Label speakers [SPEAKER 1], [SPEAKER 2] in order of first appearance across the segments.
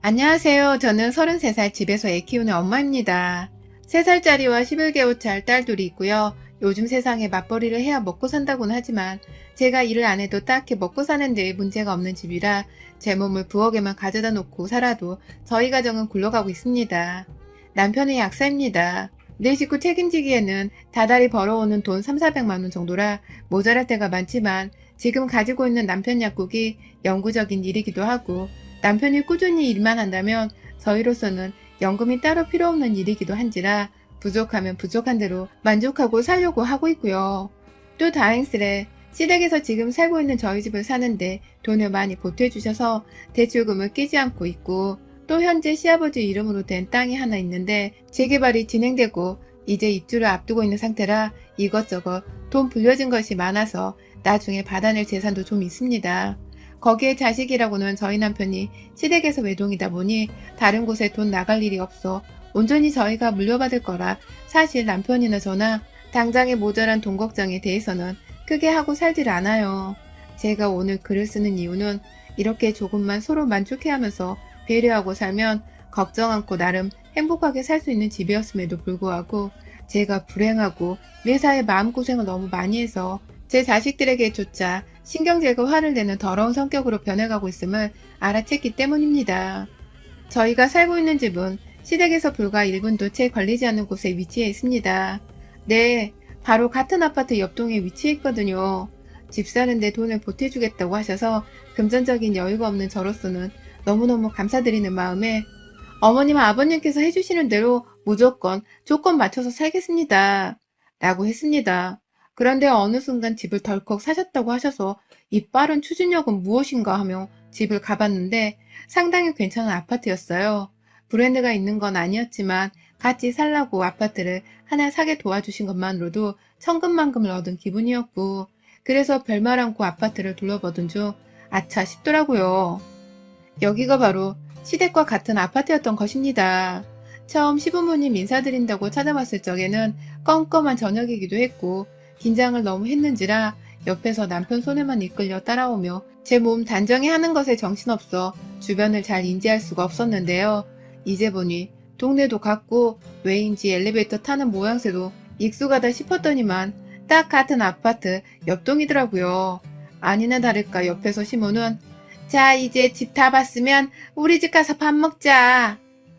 [SPEAKER 1] 안녕하세요. 저는 33살 집에서 애 키우는 엄마입니다. 3살짜리와 11개월짜리 딸 둘이 있고요. 요즘 세상에 맞벌이를 해야 먹고 산다고는 하지만 제가 일을 안 해도 딱히 먹고 사는 데 문제가 없는 집이라 제 몸을 부엌에만 가져다 놓고 살아도 저희 가정은 굴러가고 있습니다. 남편의 약사입니다. 내 식구 책임지기에는 다달이 벌어오는 돈 3, 400만 원 정도라 모자랄 때가 많지만 지금 가지고 있는 남편 약국이 영구적인 일이기도 하고 남편이 꾸준히 일만 한다면 저희로서는 연금이 따로 필요 없는 일이기도 한지라 부족하면 부족한 대로 만족하고 살려고 하고 있고요. 또 다행스레 시댁에서 지금 살고 있는 저희 집을 사는데 돈을 많이 보태주셔서 대출금을 끼지 않고 있고 또 현재 시아버지 이름으로 된 땅이 하나 있는데 재개발이 진행되고 이제 입주를 앞두고 있는 상태라 이것저것 돈 불려진 것이 많아서 나중에 받아낼 재산도 좀 있습니다. 거기에 자식이라고는 저희 남편이 시댁에서 외동이다 보니 다른 곳에 돈 나갈 일이 없어 온전히 저희가 물려받을 거라 사실 남편이나 저나 당장의 모자란 돈 걱정에 대해서는 크게 하고 살질 않아요. 제가 오늘 글을 쓰는 이유는 이렇게 조금만 서로 만족해하면서 배려하고 살면 걱정 않고 나름 행복하게 살 수 있는 집이었음에도 불구하고 제가 불행하고 매사에 마음고생을 너무 많이 해서 제 자식들에게조차 신경질과 화를 내는 더러운 성격으로 변해가고 있음을 알아챘기 때문입니다. 저희가 살고 있는 집은 시댁에서 불과 1분도 채 걸리지 않는 곳에 위치해 있습니다. 네, 바로 같은 아파트 옆동에 위치해 있거든요. 집 사는데 돈을 보태주겠다고 하셔서 금전적인 여유가 없는 저로서는 너무너무 감사드리는 마음에 어머님 아버님께서 해주시는 대로 무조건 조건 맞춰서 살겠습니다. 라고 했습니다. 그런데 어느 순간 집을 덜컥 사셨다고 하셔서 이 빠른 추진력은 무엇인가 하며 집을 가봤는데 상당히 괜찮은 아파트였어요. 브랜드가 있는 건 아니었지만 같이 살라고 아파트를 하나 사게 도와주신 것만으로도 천금만금을 얻은 기분이었고 그래서 별말 않고 아파트를 둘러보던 중 아차 싶더라고요. 여기가 바로 시댁과 같은 아파트였던 것입니다. 처음 시부모님 인사드린다고 찾아왔을 적에는 껌껌한 저녁이기도 했고 긴장을 너무 했는지라 옆에서 남편 손에만 이끌려 따라오며 제 몸 단정히 하는 것에 정신없어 주변을 잘 인지할 수가 없었는데요. 이제 보니 동네도 같고 왜인지 엘리베이터 타는 모양새도 익숙하다 싶었더니만 딱 같은 아파트 옆동이더라고요. 아니나 다를까 옆에서 시모는 자, 이제 집 다 봤으면 우리 집 가서 밥 먹자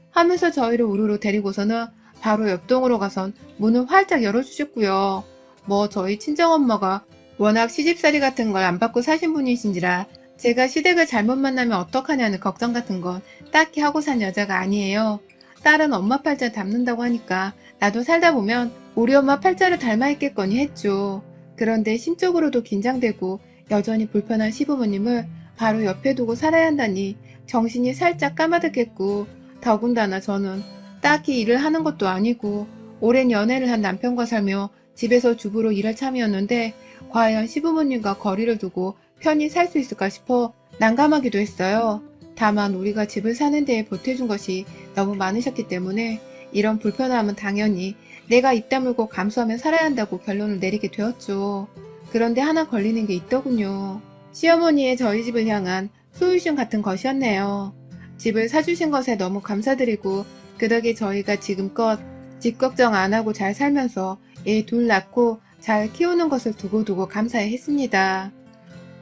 [SPEAKER 1] 하면서 저희를 우르르 데리고서는 바로 옆동으로 가선 문을 활짝 열어주셨고요. 뭐 저희 친정엄마가 워낙 시집살이 같은 걸 안 받고 사신 분이신지라 제가 시댁을 잘못 만나면 어떡하냐는 걱정 같은 건 딱히 하고 산 여자가 아니에요. 딸은 엄마 팔자 닮는다고 하니까 나도 살다 보면 우리 엄마 팔자를 닮아 있겠거니 했죠. 그런데 심적으로도 긴장되고 여전히 불편한 시부모님을 바로 옆에 두고 살아야 한다니 정신이 살짝 까마득했고 더군다나 저는 딱히 일을 하는 것도 아니고 오랜 연애를 한 남편과 살며 집에서 주부로 일할 참이었는데 과연 시부모님과 거리를 두고 편히 살 수 있을까 싶어 난감하기도 했어요. 다만 우리가 집을 사는 데에 보태준 것이 너무 많으셨기 때문에 이런 불편함은 당연히 내가 입 다물고 감수하며 살아야 한다고 결론을 내리게 되었죠. 그런데 하나 걸리는 게 있더군요. 시어머니의 저희 집을 향한 소유심 같은 것이었네요. 집을 사주신 것에 너무 감사드리고 그 덕에 저희가 지금껏 집 걱정 안 하고 잘 살면서 애 둘 낳고 잘 키우는 것을 두고두고 감사해 했습니다.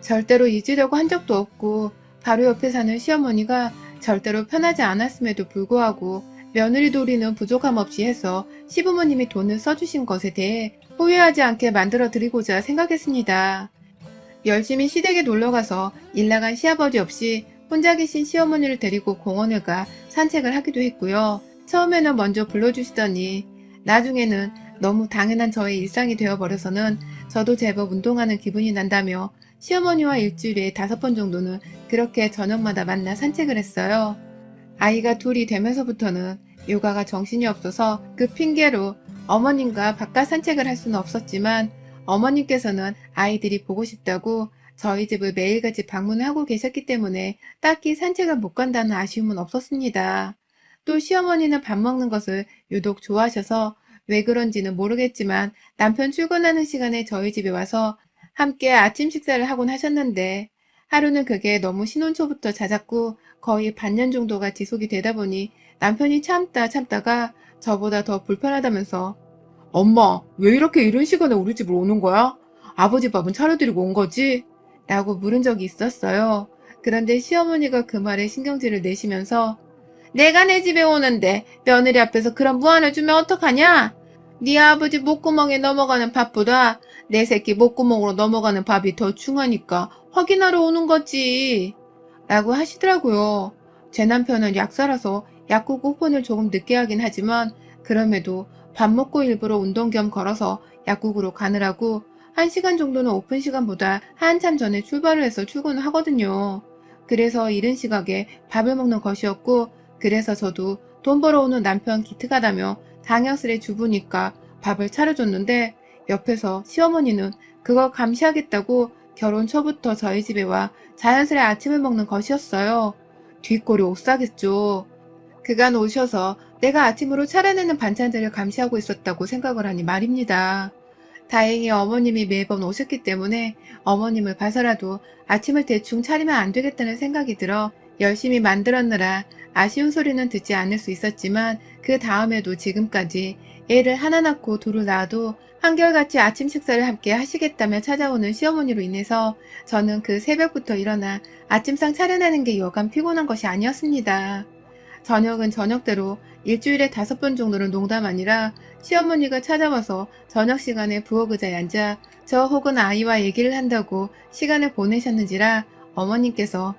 [SPEAKER 1] 절대로 잊으려고 한 적도 없고 바로 옆에 사는 시어머니가 절대로 편하지 않았음에도 불구하고 며느리 도리는 부족함 없이 해서 시부모님이 돈을 써주신 것에 대해 후회하지 않게 만들어 드리고자 생각했습니다. 열심히 시댁에 놀러가서 일 나간 시아버지 없이 혼자 계신 시어머니를 데리고 공원을 가 산책을 하기도 했고요. 처음에는 먼저 불러주시더니 나중에는 너무 당연한 저의 일상이 되어버려서는 저도 제법 운동하는 기분이 난다며 시어머니와 일주일에 5번 정도는 그렇게 저녁마다 만나 산책을 했어요. 아이가 둘이 되면서부터는 육아가 정신이 없어서 그 핑계로 어머님과 바깥 산책을 할 수는 없었지만 어머님께서는 아이들이 보고 싶다고 저희 집을 매일같이 방문을 하고 계셨기 때문에 딱히 산책을 못 간다는 아쉬움은 없었습니다. 또 시어머니는 밥 먹는 것을 유독 좋아하셔서 왜 그런지는 모르겠지만 남편 출근하는 시간에 저희 집에 와서 함께 아침 식사를 하곤 하셨는데 하루는 그게 너무 신혼 초부터 잦았고 거의 반년 정도가 지속이 되다 보니 남편이 참다가 저보다 더 불편하다면서 엄마, 왜 이렇게 이른 시간에 우리 집으로 오는 거야? 아버지 밥은 차려드리고 온 거지? 라고 물은 적이 있었어요. 그런데 시어머니가 그 말에 신경질을 내시면서 내가 내 집에 오는데 며느리 앞에서 그런 무안을 주면 어떡하냐? 네 아버지 목구멍에 넘어가는 밥보다 내 새끼 목구멍으로 넘어가는 밥이 더 중하니까 확인하러 오는 거지. 라고 하시더라고요. 제 남편은 약사라서 약국 오픈을 조금 늦게 하긴 하지만 그럼에도 밥 먹고 일부러 운동 겸 걸어서 약국으로 가느라고 1시간 정도는 오픈 시간보다 한참 전에 출발을 해서 출근을 하거든요. 그래서 이른 시각에 밥을 먹는 것이었고 그래서 저도 돈 벌어오는 남편 기특하다며 당연스레 주부니까 밥을 차려줬는데 옆에서 시어머니는 그걸 감시하겠다고 결혼 초부터 저희 집에 와 자연스레 아침을 먹는 것이었어요. 뒷골이 오싹했죠. 그간 오셔서 내가 아침으로 차려내는 반찬들을 감시하고 있었다고 생각을 하니 말입니다. 다행히 어머님이 매번 오셨기 때문에 어머님을 봐서라도 아침을 대충 차리면 안 되겠다는 생각이 들어 열심히 만들었느라 아쉬운 소리는 듣지 않을 수 있었지만 그 다음에도 지금까지 애를 하나 낳고 둘을 낳아도 한결같이 아침 식사를 함께 하시겠다며 찾아오는 시어머니로 인해서 저는 그 새벽부터 일어나 아침상 차려내는 게 여간 피곤한 것이 아니었습니다. 저녁은 저녁대로 일주일에 5번 정도는 농담 아니라 시어머니가 찾아와서 저녁 시간에 부엌 의자에 앉아 저 혹은 아이와 얘기를 한다고 시간을 보내셨는지라 어머님께서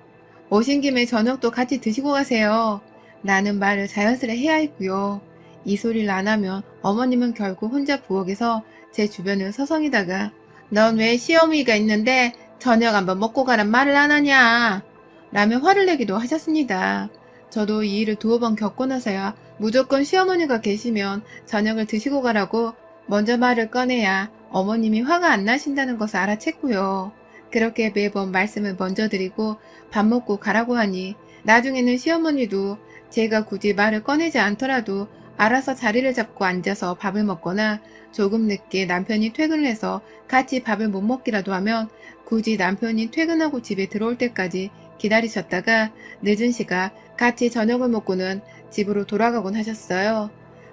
[SPEAKER 1] 오신 김에 저녁도 같이 드시고 가세요. 라는 말을 자연스레 해야 했고요. 이 소리를 안 하면 어머님은 결국 혼자 부엌에서 제 주변을 서성이다가 넌 왜 시어머니가 있는데 저녁 한번 먹고 가란 말을 안 하냐? 라며 화를 내기도 하셨습니다. 저도 이 일을 2번 겪고 나서야 무조건 시어머니가 계시면 저녁을 드시고 가라고 먼저 말을 꺼내야 어머님이 화가 안 나신다는 것을 알아챘고요. 그렇게 매번 말씀을 먼저 드리고 밥 먹고 가라고 하니 나중에는 시어머니도 제가 굳이 말을 꺼내지 않더라도 알아서 자리를 잡고 앉아서 밥을 먹거나 조금 늦게 남편이 퇴근을 해서 같이 밥을 못 먹기라도 하면 굳이 남편이 퇴근하고 집에 들어올 때까지 기다리셨다가 늦은 시각 같이 저녁을 먹고는 집으로 돌아가곤 하셨어요.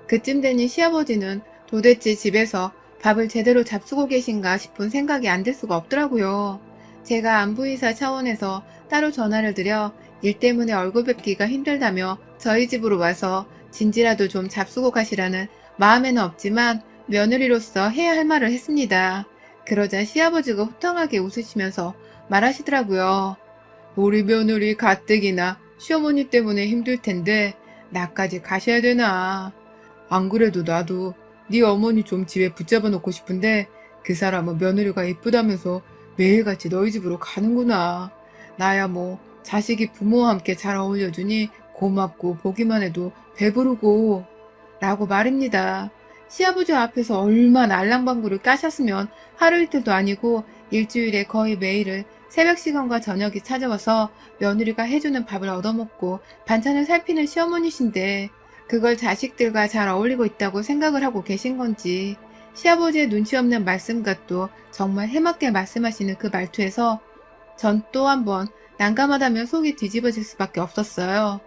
[SPEAKER 1] 그쯤 되니 시아버지는 도대체 집에서 밥을 제대로 잡수고 계신가 싶은 생각이 안 들 수가 없더라고요. 제가 안부인사 차원에서 따로 전화를 드려 일 때문에 얼굴 뵙기가 힘들다며 저희 집으로 와서 진지라도 좀 잡수고 가시라는 마음에는 없지만 며느리로서 해야 할 말을 했습니다. 그러자 시아버지가 호탕하게 웃으시면서 말하시더라고요. 우리 며느리 가뜩이나 시어머니 때문에 힘들 텐데 나까지 가셔야 되나. 안 그래도 나도 네 어머니 좀 집에 붙잡아 놓고 싶은데 그 사람은 며느리가 이쁘다면서 매일같이 너희 집으로 가는구나. 나야 뭐 자식이 부모와 함께 잘 어울려주니 고맙고 보기만 해도 배부르고 라고 말입니다. 시아버지 앞에서 얼마나 알랑방구를 까셨으면 하루 이틀도 아니고 일주일에 거의 매일을 새벽 시간과 저녁이 찾아와서 며느리가 해주는 밥을 얻어먹고 반찬을 살피는 시어머니신데 그걸 자식들과 잘 어울리고 있다고 생각을 하고 계신 건지 시아버지의 눈치 없는 말씀과 또 정말 해맞게 말씀하시는 그 말투에서 전 또 한 번 난감하다며 속이 뒤집어질 수밖에 없었어요.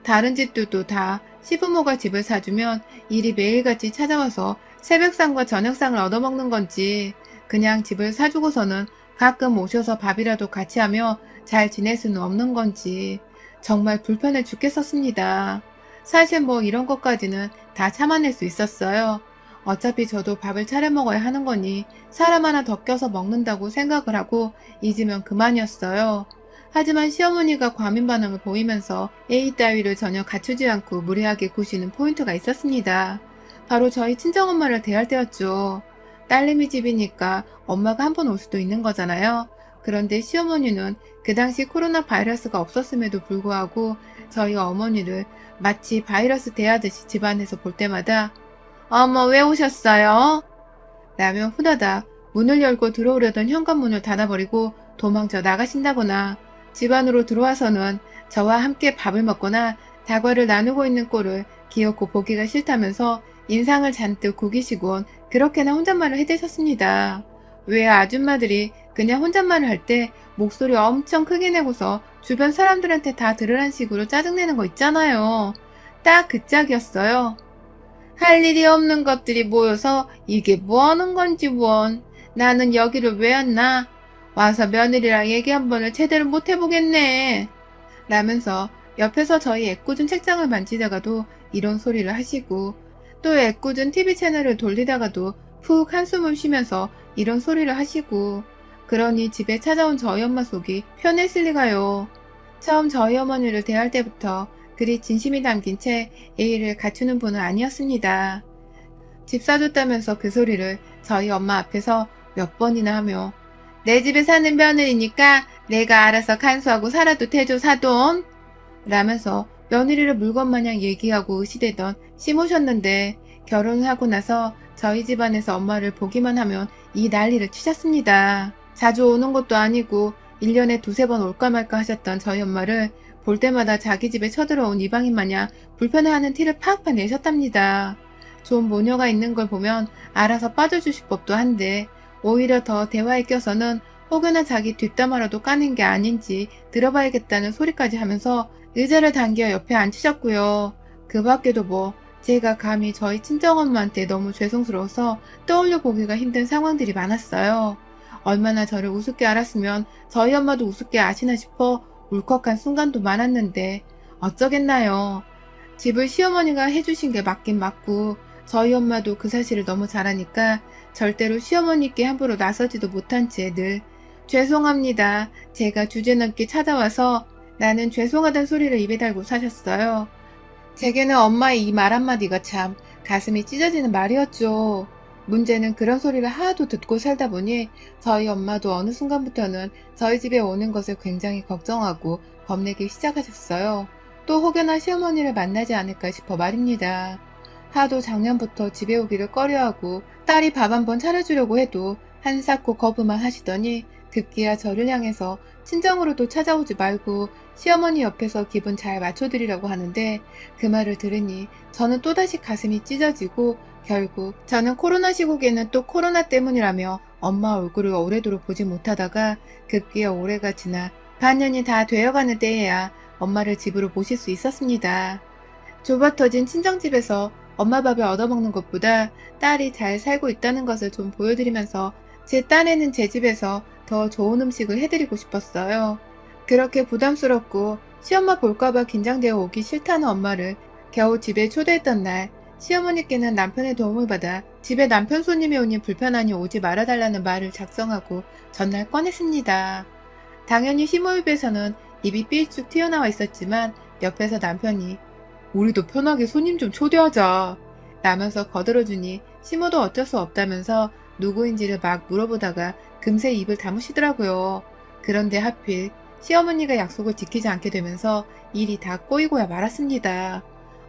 [SPEAKER 1] 다른 집들도 다 시부모가 집을 사주면 일이 매일같이 찾아와서 새벽상과 저녁상을 얻어먹는 건지 그냥 집을 사주고서는 가끔 오셔서 밥이라도 같이 하며 잘 지낼 수는 없는 건지 정말 불편해 죽겠었습니다. 사실 뭐 이런 것까지는 다 참아낼 수 있었어요. 어차피 저도 밥을 차려 먹어야 하는 거니 사람 하나 더 껴서 먹는다고 생각을 하고 잊으면 그만이었어요. 하지만 시어머니가 과민 반응을 보이면서 예의 따위를 전혀 갖추지 않고 무례하게 구시는 포인트가 있었습니다. 바로 저희 친정엄마를 대할 때였죠. 딸내미 집이니까 엄마가 한 번 올 수도 있는 거잖아요. 그런데 시어머니는 그 당시 코로나 바이러스가 없었음에도 불구하고 저희 어머니를 마치 바이러스 대하듯이 집안에서 볼 때마다 어머 왜 오셨어요? 라며 후다닥 문을 열고 들어오려던 현관문을 닫아버리고 도망쳐 나가신다거나 집 안으로 들어와서는 저와 함께 밥을 먹거나 다과를 나누고 있는 꼴을 귀엽고 보기가 싫다면서 인상을 잔뜩 구기시곤 그렇게나 혼잣말을 해대셨습니다. 왜 아줌마들이 그냥 혼잣말을 할 때 목소리 엄청 크게 내고서 주변 사람들한테 다 들으란 식으로 짜증내는 거 있잖아요. 딱 그 짝이었어요. 할 일이 없는 것들이 모여서 이게 뭐 하는 건지 원. 나는 여기를 왜 왔나? 와서 며느리랑 얘기 한 번을 제대로 못 해보겠네. 라면서 옆에서 저희 애꿎은 책장을 만지다가도 이런 소리를 하시고 또 애꿎은 TV 채널을 돌리다가도 푹 한숨을 쉬면서 이런 소리를 하시고 그러니 집에 찾아온 저희 엄마 속이 편했을 리가요. 처음 저희 어머니를 대할 때부터 그리 진심이 담긴 채 예의를 갖추는 분은 아니었습니다. 집 사줬다면서 그 소리를 저희 엄마 앞에서 몇 번이나 하며 내 집에 사는 며느리니까 내가 알아서 간수하고 살아도 되죠 사돈? 라면서 며느리를 물건 마냥 얘기하고 의시되던 시모셨는데 결혼을 하고 나서 저희 집안에서 엄마를 보기만 하면 이 난리를 치셨습니다. 자주 오는 것도 아니고 1년에 두세 번 올까 말까 하셨던 저희 엄마를 볼 때마다 자기 집에 쳐들어온 이방인 마냥 불편해하는 티를 팍팍 내셨답니다. 좋은 모녀가 있는 걸 보면 알아서 빠져주실 법도 한데 오히려 더 대화에 껴서는 혹여나 자기 뒷담화라도 까는 게 아닌지 들어봐야겠다는 소리까지 하면서 의자를 당겨 옆에 앉히셨고요. 그 밖에도 뭐 제가 감히 저희 친정엄마한테 너무 죄송스러워서 떠올려 보기가 힘든 상황들이 많았어요. 얼마나 저를 우습게 알았으면 저희 엄마도 우습게 아시나 싶어 울컥한 순간도 많았는데 어쩌겠나요. 집을 시어머니가 해주신 게 맞긴 맞고 저희 엄마도 그 사실을 너무 잘 아니까 절대로 시어머니께 함부로 나서지도 못한 채 늘 죄송합니다. 제가 주제넘게 찾아와서 나는 죄송하단 소리를 입에 달고 사셨어요. 제게는 엄마의 이 말 한마디가 참 가슴이 찢어지는 말이었죠. 문제는 그런 소리를 하도 듣고 살다 보니 저희 엄마도 어느 순간부터는 저희 집에 오는 것을 굉장히 걱정하고 겁내기 시작하셨어요. 또 혹여나 시어머니를 만나지 않을까 싶어 말입니다. 하도 작년부터 집에 오기를 꺼려하고 딸이 밥 한 번 차려주려고 해도 한사코 거부만 하시더니 급기야 저를 향해서 친정으로도 찾아오지 말고 시어머니 옆에서 기분 잘 맞춰드리라고 하는데 그 말을 들으니 저는 또다시 가슴이 찢어지고 결국 저는 코로나 시국에는 또 코로나 때문이라며 엄마 얼굴을 오래도록 보지 못하다가 급기야 올해가 지나 반년이 다 되어가는 때에야 엄마를 집으로 모실 수 있었습니다. 좁아터진 친정집에서 엄마 밥을 얻어먹는 것보다 딸이 잘 살고 있다는 것을 좀 보여드리면서 제 딴에는 제 집에서 더 좋은 음식을 해드리고 싶었어요. 그렇게 부담스럽고 시엄마 볼까봐 긴장되어 오기 싫다는 엄마를 겨우 집에 초대했던 날 시어머니께는 남편의 도움을 받아 집에 남편 손님이 오니 불편하니 오지 말아달라는 말을 작성하고 전날 꺼냈습니다. 당연히 시모입에서는 입이 삐쭉 튀어나와 있었지만 옆에서 남편이 우리도 편하게 손님 좀 초대하자 라면서 거들어주니 시모도 어쩔 수 없다면서 누구인지를 막 물어보다가 금세 입을 다무시더라고요. 그런데 하필 시어머니가 약속을 지키지 않게 되면서 일이 다 꼬이고야 말았습니다.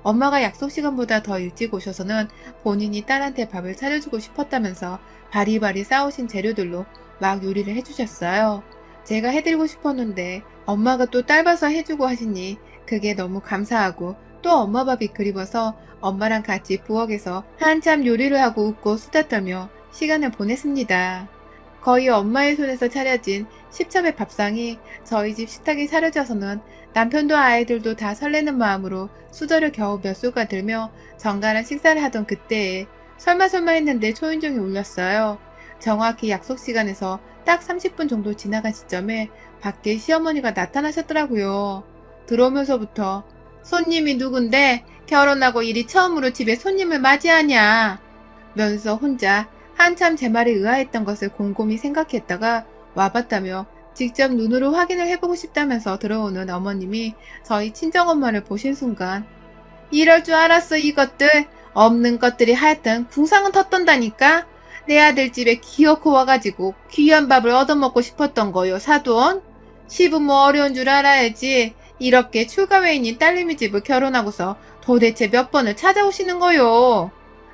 [SPEAKER 1] 엄마가 약속 시간보다 더 일찍 오셔서는 본인이 딸한테 밥을 차려주고 싶었다면서 바리바리 싸우신 재료들로 막 요리를 해주셨어요. 제가 해드리고 싶었는데 엄마가 또 딸 봐서 해주고 하시니 그게 너무 감사하고 또 엄마 밥이 그리워서 엄마랑 같이 부엌에서 한참 요리를 하고 웃고 수다 떨며 시간을 보냈습니다. 거의 엄마의 손에서 차려진 10첩의 밥상이 저희 집 식탁에 차려져서는 남편도 아이들도 다 설레는 마음으로 수저를 겨우 몇 수가 들며 정갈한 식사를 하던 그때에 설마 했는데 초인종이 울렸어요. 정확히 약속 시간에서 딱 30분 정도 지나간 시점에 밖에 시어머니가 나타나셨더라고요. 들어오면서부터 손님이 누군데 결혼하고 일이 처음으로 집에 손님을 맞이하냐 면서 혼자 한참 제 말에 의아했던 것을 곰곰이 생각했다가 와봤다며 직접 눈으로 확인을 해보고 싶다면서 들어오는 어머님이 저희 친정엄마를 보신 순간 이럴 줄 알았어 이것들 없는 것들이 하여튼 궁상은 텄던다니까 내 아들 집에 기어코 와가지고 귀한 밥을 얻어먹고 싶었던 거요 사돈 시부 뭐 어려운 줄 알아야지 이렇게 출가회인인 딸내미 집을 결혼하고서 도대체 몇 번을 찾아오시는 거요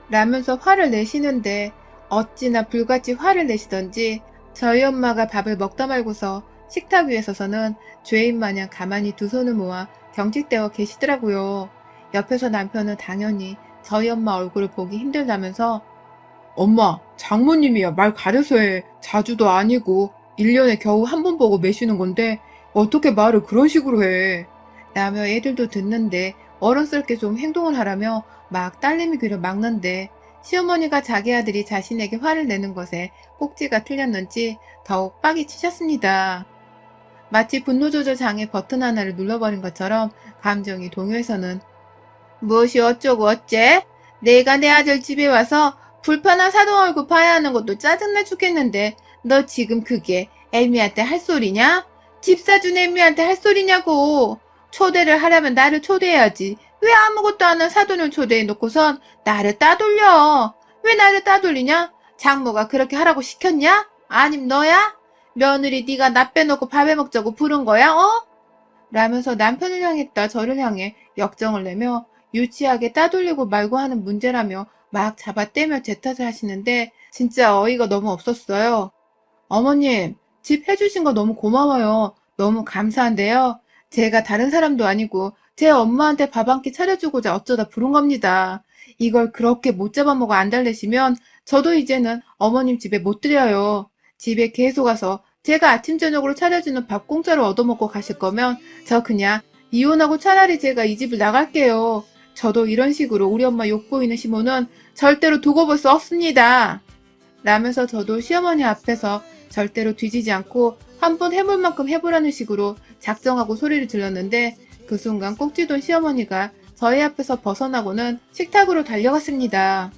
[SPEAKER 1] 라면서 화를 내시는데 어찌나 불같이 화를 내시던지 저희 엄마가 밥을 먹다 말고서 식탁 위에 서서는 죄인 마냥 가만히 두 손을 모아 경직되어 계시더라고요. 옆에서 남편은 당연히 저희 엄마 얼굴을 보기 힘들다면서 엄마, 장모님이야 말 가려서 해. 자주도 아니고 1년에 겨우 한 번 보고 매시는 건데 어떻게 말을 그런 식으로 해. 라며 애들도 듣는데 어른스럽게 좀 행동을 하라며 막 딸내미 귀를 막는데 시어머니가 자기 아들이 자신에게 화를 내는 것에 꼭지가 틀렸는지 더욱 빡이 치셨습니다. 마치 분노 조절 장애 버튼 하나를 눌러버린 것처럼 감정이 동요해서는 무엇이 어쩌고 어째? 내가 내 아들 집에 와서 불편한 사돈 얼굴 봐야 하는 것도 짜증나 죽겠는데 너 지금 그게 애미한테 할 소리냐? 집 사준 애미한테 할 소리냐고. 초대를 하려면 나를 초대해야지. 왜 아무것도 안 한 사돈을 초대해 놓고선 나를 따돌려? 왜 나를 따돌리냐? 장모가 그렇게 하라고 시켰냐? 아님 너야? 며느리 네가 나 빼놓고 밥해 먹자고 부른 거야? 어? 라면서 남편을 향했다 저를 향해 역정을 내며 유치하게 따돌리고 말고 하는 문제라며 막 잡아떼며 제 탓을 하시는데 진짜 어이가 너무 없었어요. 어머님, 집 해주신 거 너무 고마워요. 너무 감사한데요. 제가 다른 사람도 아니고 제 엄마한테 밥 한 끼 차려주고자 어쩌다 부른 겁니다. 이걸 그렇게 못 잡아먹어 안 달래시면 저도 이제는 어머님 집에 못 드려요. 집에 계속 와서 제가 아침 저녁으로 차려주는 밥 공짜로 얻어먹고 가실 거면 저 그냥 이혼하고 차라리 제가 이 집을 나갈게요. 저도 이런 식으로 우리 엄마 욕보이는 시모는 절대로 두고 볼 수 없습니다. 라면서 저도 시어머니 앞에서 절대로 뒤지지 않고 한번 해볼 만큼 해보라는 식으로 작정하고 소리를 질렀는데 그 순간 꼭지돈 시어머니가 저희 앞에서 벗어나고는 식탁으로 달려갔습니다.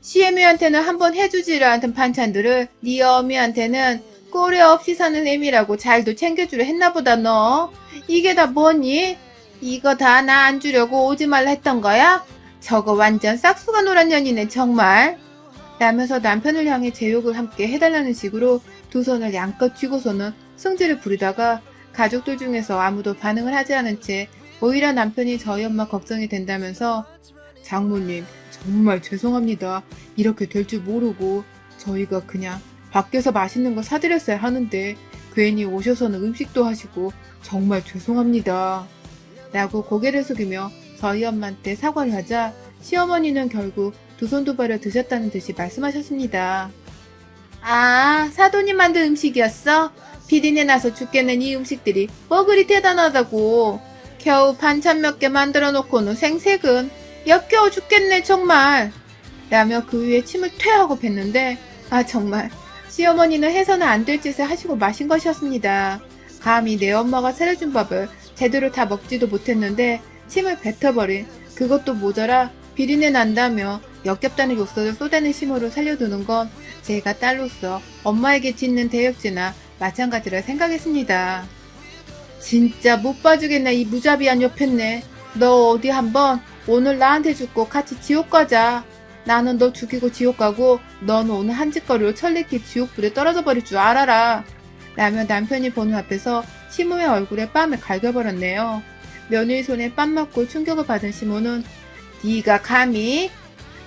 [SPEAKER 1] 시애미한테는 한번 해주지를 않던 반찬들을 네 어미한테는 꼴에 없이 사는 애미라고 잘도 챙겨주려 했나보다 너. 이게 다 뭐니? 이거 다 나 안 주려고 오지 말라 했던 거야? 저거 완전 싹수가 노란 년이네 정말. 라면서 남편을 향해 제 욕을 함께 해달라는 식으로 두 손을 양껏 쥐고서는 승질을 부리다가 가족들 중에서 아무도 반응을 하지 않은 채 오히려 남편이 저희 엄마 걱정이 된다면서 장모님 정말 죄송합니다. 이렇게 될 줄 모르고 저희가 그냥 밖에서 맛있는 거 사드렸어야 하는데 괜히 오셔서는 음식도 하시고 정말 죄송합니다. 라고 고개를 숙이며 저희 엄마한테 사과를 하자 시어머니는 결국 두 손 두 발을 드셨다는 듯이 말씀하셨습니다. 아, 사돈이 만든 음식이었어? 비린내 나서 죽겠는 이 음식들이 뭐 그리 대단하다고. 겨우 반찬 몇 개 만들어 놓고는 생색은 역겨워 죽겠네 정말. 라며 그 위에 침을 퇴하고 뱉는데 아 정말 시어머니는 해서는 안 될 짓을 하시고 마신 것이었습니다. 감히 내 엄마가 차려준 밥을 제대로 다 먹지도 못했는데 침을 뱉어버린 그것도 모자라 비린내 난다며 역겹다는 욕설을 쏟아낸 심호를 살려두는 건 제가 딸로서 엄마에게 짓는 대역죄나 마찬가지라 생각했습니다. 진짜 못 봐주겠네 이 무자비한 옆했네. 너 어디 한번 오늘 나한테 죽고 같이 지옥 가자. 나는 너 죽이고 지옥 가고 너는 오늘 한 짓거리로 천리길 지옥불에 떨어져 버릴 줄 알아라. 라며 남편이 보는 앞에서 시모의 얼굴에 뺨을 갈겨버렸네요. 며느리 손에 뺨 맞고 충격을 받은 시모는 네가 감히?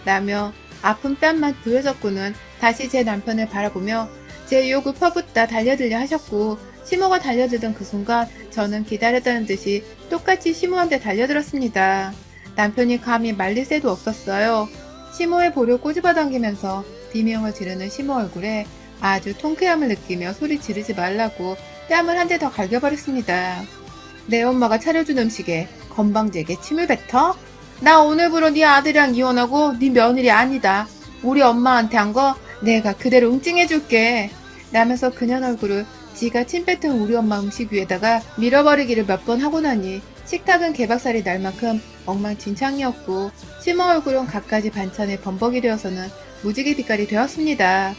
[SPEAKER 1] 라며 아픈 뺨만 부여잡고는 다시 제 남편을 바라보며 제 욕을 퍼붓다 달려들려 하셨고 시모가 달려들던 그 순간 저는 기다렸다는 듯이 똑같이 시모한테 달려들었습니다. 남편이 감히 말릴 새도 없었어요. 시모의 볼을 꼬집어 당기면서 비명을 지르는 시모 얼굴에 아주 통쾌함을 느끼며 소리 지르지 말라고 뺨을 한 대 더 갈겨버렸습니다. 내 엄마가 차려준 음식에 건방지게 침을 뱉어? 나 오늘부로 네 아들이랑 이혼하고 네 며느리 아니다. 우리 엄마한테 한 거 내가 그대로 응징해줄게. 라면서 그년 얼굴을 지가 침 뱉은 우리 엄마 음식 위에다가 밀어버리기를 몇 번 하고 나니 식탁은 개박살이 날 만큼 엉망진창이었고 시모 얼굴은 갖가지 반찬에 범벅이 되어서는 무지개 빛깔이 되었습니다.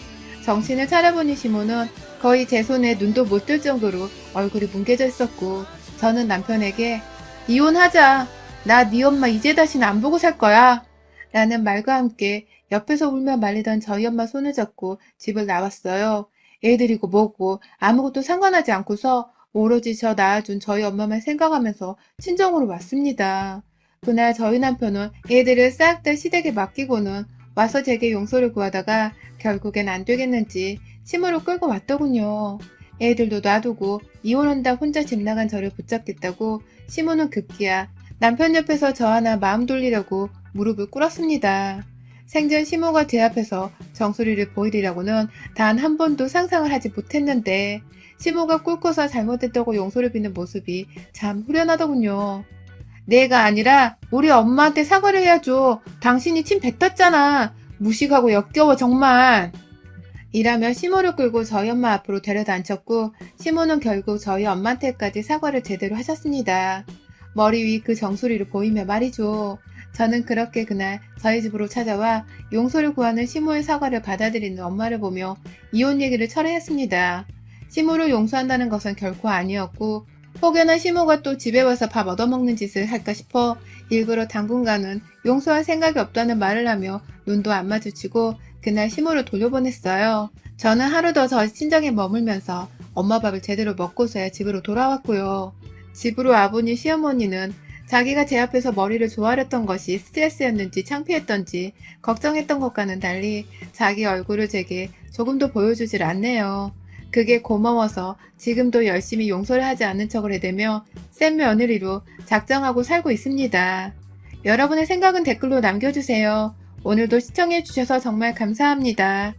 [SPEAKER 1] 정신을 차려보니 시모는 거의 제 손에 눈도 못 뜰 정도로 얼굴이 뭉개져 있었고 저는 남편에게 이혼하자. 나 네 엄마 이제 다시는 안 보고 살 거야. 라는 말과 함께 옆에서 울며 말리던 저희 엄마 손을 잡고 집을 나왔어요. 애들이고 뭐고 아무것도 상관하지 않고서 오로지 저 낳아준 저희 엄마만 생각하면서 친정으로 왔습니다. 그날 저희 남편은 애들을 싹 다 시댁에 맡기고는 와서 제게 용서를 구하다가 결국엔 안 되겠는지 시무로 끌고 왔더군요. 애들도 놔두고 이혼한다 혼자 집 나간 저를 붙잡겠다고 시무는 급기야 남편 옆에서 저 하나 마음 돌리려고 무릎을 꿇었습니다. 생전 시모가 제 앞에서 정수리를 보이리라고는 단 한 번도 상상을 하지 못했는데 시모가 꿇고서 잘못했다고 용서를 비는 모습이 참 후련하더군요. 내가 아니라 우리 엄마한테 사과를 해야죠. 당신이 침 뱉었잖아. 무식하고 역겨워 정말. 이라며 시모를 끌고 저희 엄마 앞으로 데려다 앉혔고 시모는 결국 저희 엄마한테까지 사과를 제대로 하셨습니다. 머리 위 그 정수리를 보이며 말이죠. 저는 그렇게 그날 저희 집으로 찾아와 용서를 구하는 시모의 사과를 받아들이는 엄마를 보며 이혼 얘기를 철회했습니다. 시모를 용서한다는 것은 결코 아니었고 혹여나 시모가 또 집에 와서 밥 얻어먹는 짓을 할까 싶어 일부러 당분간은 용서할 생각이 없다는 말을 하며 눈도 안 마주치고 그날 시모를 돌려보냈어요. 저는 하루 더 저희 친정에 머물면서 엄마 밥을 제대로 먹고서야 집으로 돌아왔고요. 집으로 와보니 시어머니는 자기가 제 앞에서 머리를 조아렸던 것이 스트레스였는지 창피했던지 걱정했던 것과는 달리 자기 얼굴을 제게 조금도 보여주질 않네요. 그게 고마워서 지금도 열심히 용서를 하지 않는 척을 해대며 센 며느리로 작정하고 살고 있습니다. 여러분의 생각은 댓글로 남겨주세요. 오늘도 시청해주셔서 정말 감사합니다.